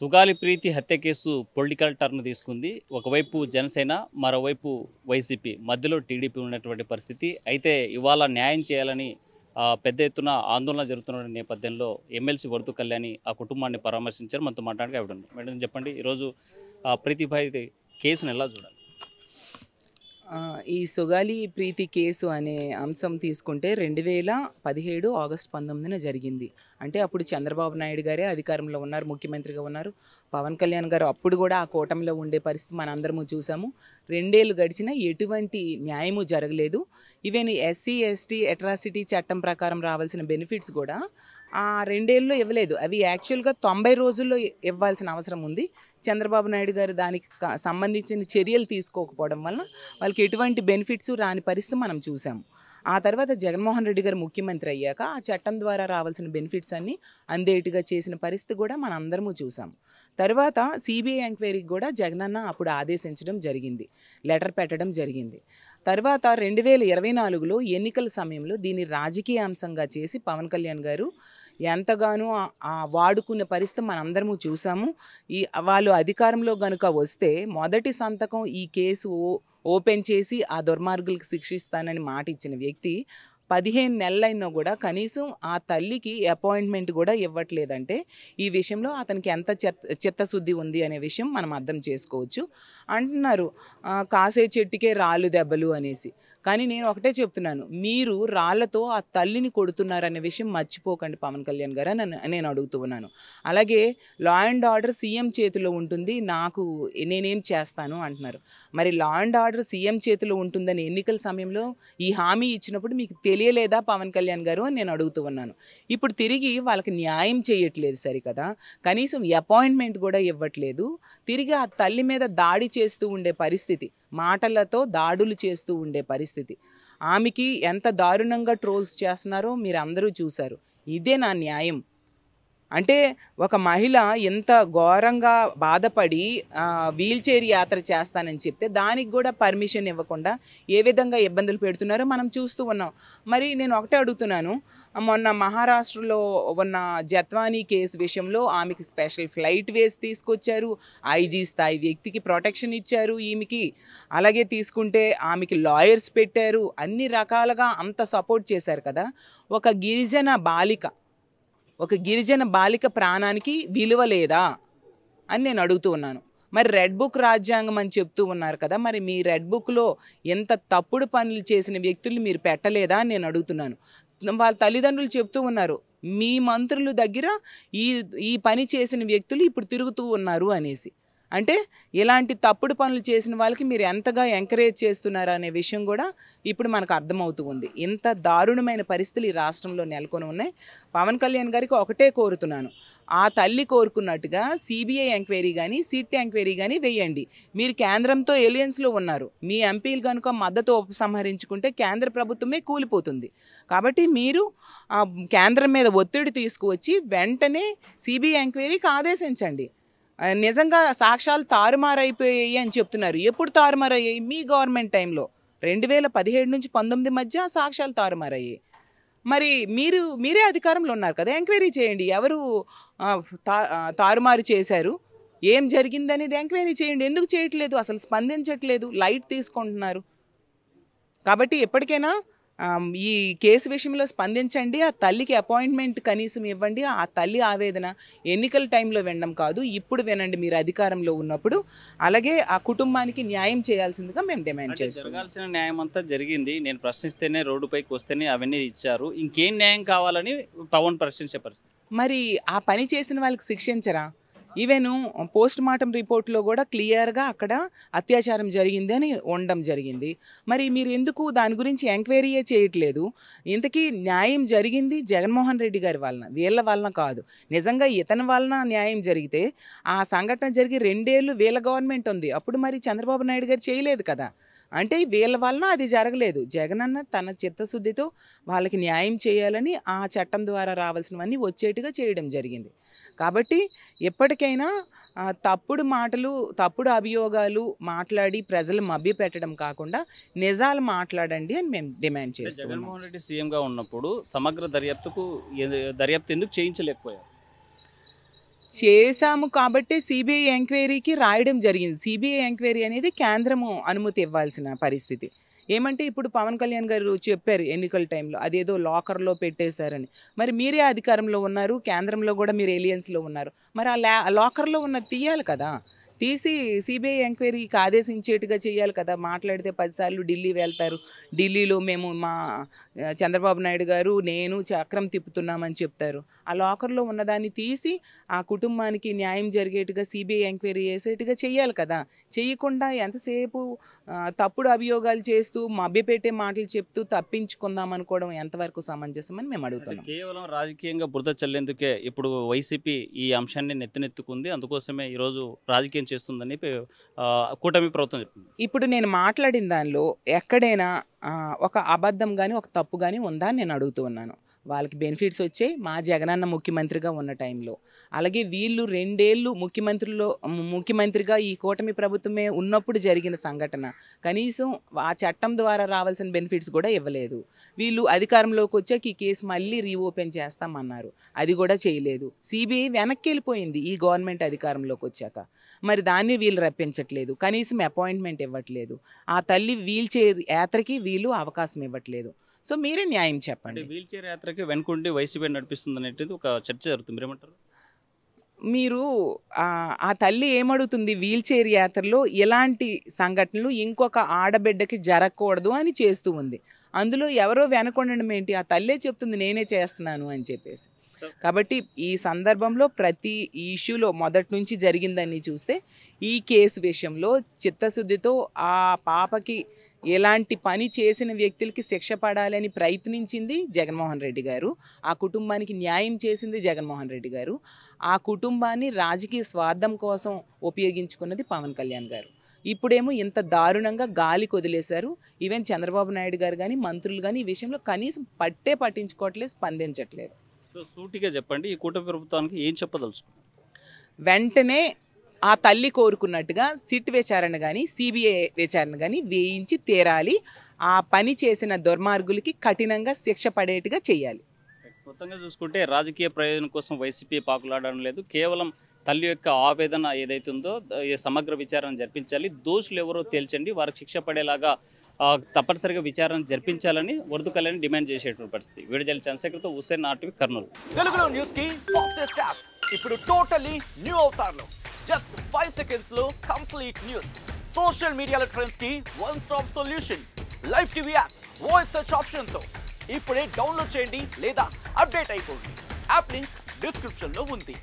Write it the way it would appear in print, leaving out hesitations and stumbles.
సుగాలి ప్రీతి హత్య case political turn తీసుకుంది. ఒకవైపు జనసేన, మరోవైపు వైసీపీ మధ్యలో టీడీపీ ఉన్నటువంటి పరిస్థితి. అయితే ఇవాళ న్యాయం చేయాలని పెద్ద ఎత్తున ఆందోళన జరుగుతున్న నేపథ్యంలో ఎమ్మెల్సీ వరదు కళ్యాణి ఆ కుటుంబాన్ని పరామర్శించారు. మనతో మాట్లాడగా ఆవిడ మేడం చెప్పండి, ఈరోజు ప్రీతిపై కేసును ఎలా చూడాలి? ఈ సుగాలి ప్రీతి కేసు అనే అంశం తీసుకుంటే 2017 ఆగస్టు 19న జరిగింది. అంటే అప్పుడు చంద్రబాబు నాయుడు గారే అధికారంలో ఉన్నారు, ముఖ్యమంత్రిగా ఉన్నారు. పవన్ కళ్యాణ్ గారు అప్పుడు కూడా ఆ కూటమిలో ఉండే పరిస్థితి మనందరము చూసాము. 2 ఏళ్ళు గడిచినా ఎటువంటి న్యాయము జరగలేదు. ఈవెన్ ఎస్సీ ఎస్టీ అట్రాసిటీ చట్టం ప్రకారం రావాల్సిన బెనిఫిట్స్ కూడా ఆ 2 ఏళ్ళలో ఇవ్వలేదు. అవి యాక్చువల్గా 90 రోజుల్లో ఇవ్వాల్సిన అవసరం ఉంది. చంద్రబాబు నాయుడు గారు దానికి సంబంధించిన చర్యలు తీసుకోకపోవడం వల్ల వాళ్ళకి ఎటువంటి బెనిఫిట్స్ రాని పరిస్థితి మనం చూసాము. ఆ తర్వాత జగన్మోహన్ రెడ్డి గారు ముఖ్యమంత్రి అయ్యాక ఆ చట్టం ద్వారా రావాల్సిన బెనిఫిట్స్ అన్నీ అందేటుగా చేసిన పరిస్థితి కూడా మనం అందరము చూసాము. తర్వాత సిబిఐ ఎంక్వైరీకి కూడా జగనన్న అప్పుడు ఆదేశించడం జరిగింది, లెటర్ పెట్టడం జరిగింది. తర్వాత 2024లో ఎన్నికల సమయంలో దీన్ని రాజకీయ అంశంగా చేసి పవన్ కళ్యాణ్ గారు ఎంతగానో వాడుకునే పరిస్థితి మనందరము చూసాము. వాళ్ళు అధికారంలో గనుక వస్తే మొదటి సంతకం ఈ కేసు ఓపెన్ చేసి ఆ దుర్మార్గులకు శిక్షిస్తానని మాట ఇచ్చిన వ్యక్తి 15 నెలలైనా కూడా కనీసం ఆ తల్లికి అపాయింట్మెంట్ కూడా ఇవ్వట్లేదంటే ఈ విషయంలో అతనికి ఎంత చిత్తశుద్ధి ఉంది అనే విషయం మనం అర్థం చేసుకోవచ్చు. అంటున్నారు కాసే చెట్టుకే రాళ్ళు దెబ్బలు అనేసి. కానీ నేను ఒకటే చెప్తున్నాను, మీరు రాళ్లతో ఆ తల్లిని కొడుతున్నారనే విషయం మర్చిపోకండి పవన్ కళ్యాణ్ గారు అని నేను అడుగుతూ ఉన్నాను. అలాగే లా అండ్ ఆర్డర్ సీఎం చేతిలో ఉంటుంది, నేనేం చేస్తాను అంటున్నారు. మరి లా అండ్ ఆర్డర్ సీఎం చేతిలో ఉంటుందని ఎన్నికల సమయంలో ఈ హామీ ఇచ్చినప్పుడు మీకు తెలియలేదా పవన్ కళ్యాణ్ గారు అని నేను అడుగుతూ ఉన్నాను. ఇప్పుడు తిరిగి వాళ్ళకి న్యాయం చేయట్లేదు సరికదా, కనీసం అపాయింట్మెంట్ కూడా ఇవ్వట్లేదు. తిరిగి ఆ తల్లి మీద దాడి చేస్తూ ఉండే పరిస్థితి, మాటలతో దాడులు చేస్తూ ఉండే పరిస్థితి. ఆమెకి ఎంత దారుణంగా ట్రోల్స్ చేస్తున్నారో మీరు అందరూ చూశారు. ఇదే నా న్యాయం అంటే? ఒక మహిళ ఎంత ఘోరంగా బాధపడి వీల్చైర్ యాత్ర చేస్తానని చెప్తే దానికి కూడా పర్మిషన్ ఇవ్వకుండా ఏ విధంగా ఇబ్బందులు పెడుతున్నారో మనం చూస్తూ ఉన్నాం. మరి నేను ఒకటే అడుగుతున్నాను, మొన్న మహారాష్ట్రలో ఉన్న జత్వానీ కేసు విషయంలో ఆమెకి స్పెషల్ ఫ్లైట్ వేసి తీసుకొచ్చారు, ఐజీ స్థాయి వ్యక్తికి ప్రొటెక్షన్ ఇచ్చారు ఈమెకి. అలాగే తీసుకుంటే ఆమెకి లాయర్స్ పెట్టారు, అన్ని రకాలుగా అంత సపోర్ట్ చేశారు కదా. ఒక గిరిజన బాలిక ప్రాణానికి విలువ లేదా అని నేను అడుగుతూ ఉన్నాను. మరి రెడ్ బుక్ రాజ్యాంగం అని చెప్తూ ఉన్నారు కదా, మరి మీ రెడ్ బుక్లో ఎంత తప్పుడు పనులు చేసిన వ్యక్తులు మీరు పెట్టలేదా అని నేను అడుగుతున్నాను. వాళ్ళ తల్లిదండ్రులు చెప్తూ ఉన్నారు, మీ మంత్రుల దగ్గర ఈ పని చేసిన వ్యక్తులు ఇప్పుడు తిరుగుతూ ఉన్నారు అనేసి. అంటే ఇలాంటి తప్పుడు పనులు చేసిన వాళ్ళకి మీరు ఎంతగా ఎంకరేజ్ చేస్తున్నారు అనే విషయం కూడా ఇప్పుడు మనకు అర్థమవుతూ ఉంది. ఇంత దారుణమైన పరిస్థితులు ఈ రాష్ట్రంలో నెలకొని ఉన్నాయి. పవన్ కళ్యాణ్ గారికి ఒకటే కోరుతున్నాను, ఆ తల్లి కోరుకున్నట్టుగా సిబిఐ ఎంక్వైరీ కానీ సిట్ ఎంక్వైరీ కానీ వేయండి. మీరు కేంద్రంతో ఎలియన్స్లో ఉన్నారు, మీ ఎంపీలు కనుక మద్దతు ఉపసంహరించుకుంటే కేంద్ర ప్రభుత్వమే కూలిపోతుంది. కాబట్టి మీరు కేంద్రం మీద ఒత్తిడి తీసుకువచ్చి వెంటనే సిబిఐ ఎంక్వైరీకి ఆదేశించండి. నిజంగా సాక్ష్యాలు తారుమారైపోయాయి అని చెప్తున్నారు. ఎప్పుడు తారుమారయ్యాయి? మీ గవర్నమెంట్ టైంలో 2017 నుంచి 19 మధ్య సాక్ష్యాలు తారుమారయ్యాయి. మరి మీరే అధికారంలో ఉన్నారు కదా, ఎంక్వైరీ చేయండి. ఎవరు తారుమారు చేశారు, ఏం జరిగింది అనేది ఎంక్వైరీ చేయండి. ఎందుకు చేయట్లేదు? అసలు స్పందించట్లేదు, లైట్ తీసుకుంటున్నారు. కాబట్టి ఎప్పటికైనా ఈ కేసు విషయంలో స్పందించండి. ఆ తల్లికి అపాయింట్మెంట్ కనీసం ఇవ్వండి. ఆ తల్లి ఆవేదన ఎన్నికల టైంలో వినడం కాదు, ఇప్పుడు వినండి మీరు అధికారంలో ఉన్నప్పుడు. అలాగే ఆ కుటుంబానికి న్యాయం చేయాల్సిందిగా మేము డిమాండ్ చేస్తాం. జరగాల్సిన న్యాయం అంతా జరిగింది, నేను ప్రశ్నిస్తేనే రోడ్డుపైకి వస్తేనే అవన్నీ ఇచ్చారు, ఇంకేం న్యాయం కావాలని పవన్ ప్రశ్నించే పరిస్థితి. మరి ఆ పని చేసిన వాళ్ళకి శిక్షించరా? ఈవెన్ పోస్ట్ మార్టం రిపోర్ట్లో కూడా క్లియర్గా అక్కడ అత్యాచారం జరిగింది అని ఉండడం జరిగింది. మరి మీరు ఎందుకు దాని గురించి ఎంక్వైరీయే చేయట్లేదు? ఇంతకీ న్యాయం జరిగింది జగన్మోహన్ రెడ్డి గారి వలన, వీళ్ళ వలన కాదు. నిజంగా ఇతని వలన న్యాయం జరిగితే ఆ సంఘటన జరిగి 2 ఏళ్ళు వీళ్ళ గవర్నమెంట్ ఉంది, అప్పుడు మరి చంద్రబాబు నాయుడు గారు చేయలేదు కదా. అంటే వీళ్ళ వలన అది జరగలేదు. జగనన్న తన చిత్తశుద్ధితో వాళ్ళకి న్యాయం చేయాలని ఆ చట్టం ద్వారా రావాల్సినవన్నీ వచ్చేట్టుగా చేయడం జరిగింది. కాబట్టి ఎప్పటికైనా తప్పుడు మాటలు, తప్పుడు అభియోగాలు మాట్లాడి ప్రజలు మభ్యపెట్టడం కాకుండా నిజాలు మాట్లాడండి అని మేము డిమాండ్ చేస్తాం. జగన్మోహన్ రెడ్డి సీఎంగా ఉన్నప్పుడు సమగ్ర దర్యాప్తు ఎందుకు చేయించలేకపోయారు? చేశాము కాబట్టి సిబిఐ ఎంక్వైరీకి రాయడం జరిగింది. సిబిఐ ఎంక్వైరీ అనేది కేంద్రము అనుమతి ఇవ్వాల్సిన పరిస్థితి. ఏమంటే ఇప్పుడు పవన్ కళ్యాణ్ గారు చెప్పారు ఎన్నికల టైంలో అదేదో లాకర్‌లో పెట్టేశారని. మరి మీరే అధికారంలో ఉన్నారు. కేంద్రంలో కూడా మీరు ఎలియన్స్‌లో ఉన్నారు. మరి ఆ లాకర్‌లో ఉన్నది తీయాలి కదా! తీసి సిబిఐ ఎంక్వైరీకి ఆదేశించేట్టుగా చేయాలి కదా! మాట్లాడితే 10 సార్లు ఢిల్లీ వెళ్తారు. ఢిల్లీలో మేము మా చంద్రబాబు నాయుడు గారు, నేను చక్రం తిప్పుతున్నామని చెప్తారు. ఆ లాకర్‌లో ఉన్నదాన్ని తీసి ఆ కుటుంబానికి న్యాయం జరిగేట్టుగా సిబిఐ ఎంక్వైరీ చేసేట్టుగా చేయాలి కదా! చేయకుండా ఎంతసేపు తప్పుడు అభియోగాలు చేస్తూ, మభ్యపెట్టే మాటలు చెప్తూ తప్పించుకుందాం అనుకోవడం ఎంతవరకు సమంజసమని మేము అంటే అడుగుతున్నాం. కేవలం రాజకీయంగా బురద చల్లేందుకే ఇప్పుడు వైసీపీ ఈ అంశాన్ని నెత్తినెత్తుకుంది. అందుకోసమే ఈరోజు రాజకీయం చేస్తుందని కూటమి ప్రభుత్వం చెప్తుంది. ఇప్పుడు నేను మాట్లాడిన దానిలో ఎక్కడైనా ఒక అబద్ధం గాని, ఒక తప్పు గాని ఉందా అని నేను అడుగుతూ ఉన్నాను. వాళ్ళకి బెనిఫిట్స్ వచ్చాయి మా జగనన్న ముఖ్యమంత్రిగా ఉన్న టైంలో. అలాగే వీళ్ళు 2 ఏళ్ళు ముఖ్యమంత్రిగా ఈ కూటమి ప్రభుత్వమే ఉన్నప్పుడు జరిగిన సంఘటన. కనీసం ఆ చట్టం ద్వారా రావాల్సిన బెనిఫిట్స్ కూడా ఇవ్వలేదు. వీళ్ళు అధికారంలోకి వచ్చాక ఈ కేసు మళ్ళీ రీఓపెన్ చేస్తామన్నారు. అది కూడా చేయలేదు. సిబిఐ వెనక్కి వెళ్ళిపోయింది ఈ గవర్నమెంట్ అధికారంలోకి వచ్చాక. మరి దాన్ని వీళ్ళు రప్పించట్లేదు. కనీసం అపాయింట్మెంట్ ఇవ్వట్లేదు. ఆ తల్లి వీల్‌చైర్ యాత్రకి వీళ్ళు అవకాశం ఇవ్వట్లేదు. సో మీరే న్యాయం అంటే చెప్పండి. వీల్‌చైర్ యాత్రకి వెనుకుండి వైసీపీ నడిపిస్తుందనేటిది ఒక చర్చ జరుగుతుంది. మీరేమంటారు? మీరు ఆ తల్లి ఏమడుగుతుంది వీల్‌చైర్ యాత్రలో ఎలాంటి సంఘటనలు ఇంకొక ఆడబిడ్డకి జరగకూడదు అని చేస్తూ ఉంది. అందులో ఎవరో వెనకుండడం ఏంటి? ఆ తల్లే చెప్తుంది నేనే చేస్తున్నాను అని చెప్పేసి. కాబట్టి ఈ సందర్భంలో ప్రతి ఈ ఇష్యూలో మొదటి నుంచి జరిగిందని చూస్తే ఈ కేసు విషయంలో చిత్తశుద్ధితో ఆ పాపకి ఎలాంటి పని చేసిన వ్యక్తులకి శిక్ష పడాలని ప్రయత్నించింది జగన్మోహన్ రెడ్డి గారు. ఆ కుటుంబానికి న్యాయం చేసింది జగన్మోహన్ రెడ్డి గారు. ఆ కుటుంబాన్ని రాజకీయ స్వార్థం కోసం ఉపయోగించుకున్నది పవన్ కళ్యాణ్ గారు. ఇప్పుడేమో ఇంత దారుణంగా గాలికి వదిలేశారు. ఈవెన్ చంద్రబాబు నాయుడు గారు కానీ, మంత్రులు కానీ ఈ విషయంలో కనీసం పట్టించుకోవట్లేదు, స్పందించట్లేదు. సో సూటిగా చెప్పండి. ఈ కూటమి ప్రభుత్వానికి ఏం చెప్పదలుచుకున్నారు? వెంటనే ఆ తల్లి కోరుకున్నట్టుగా సిట్ విచారణ కానీ, సిబిఐ విచారణ కానీ వేయించి తీరాలి. ఆ పని చేసిన దుర్మార్గులకి కఠినంగా శిక్ష పడేట్టుగా చేయాలి. మొత్తంగా చూసుకుంటే రాజకీయ ప్రయోజనం కోసం వైసీపీ పాకులాడడం లేదు. కేవలం తల్లి యొక్క ఆవేదన ఏదైతే ఉందో ఈ సమగ్ర విచారణ జరిపించాలి. దోషులు ఎవరో తేల్చండి, వారికి శిక్ష పడేలాగా తప్పనిసరిగా విచారణ జరిపించాలని ఉర్దూ కళ్యాణ్ డిమాండ్ చేసేటువంటి పరిస్థితి. వీడియోలు చంద్రశేఖర్తో హుస్సేన్ ఆర్టీవీ కర్నూలు. తెలుగులో న్యూస్ కి ఫాస్టెస్ట్ యాప్ ఇప్పుడు టోటలీ న్యూ అవతార్లో జస్ట్ 5 seconds లో కంప్లీట్ న్యూస్. సోషల్ మీడియాలో ట్రెండ్స్ కి one stop solution. Live TV app voice search option తో ఇప్పుడే డౌన్లోడ్ చేయండి లేదా అప్డేట్ అయిపోండి. యాప్ లింక్ డిస్క్రిప్షన్ లో ఉంది.